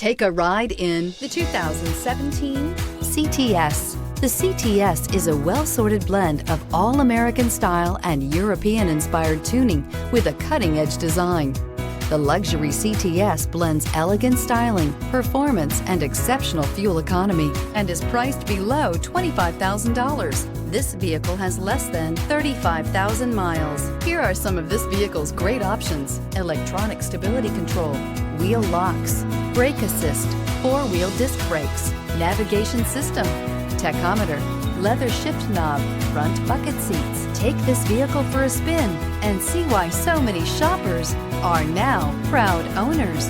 Take a ride in the 2017 CTS. The CTS is a well-sorted blend of all-American style and European-inspired tuning with a cutting-edge design. The luxury CTS blends elegant styling, performance, and exceptional fuel economy and is priced below $25,000. This vehicle has less than 35,000 miles. Here are some of this vehicle's great options: electronic stability control, wheel locks, brake assist, four-wheel disc brakes, navigation system, tachometer, leather shift knob, front bucket seats. Take this vehicle for a spin and see why so many shoppers are now proud owners.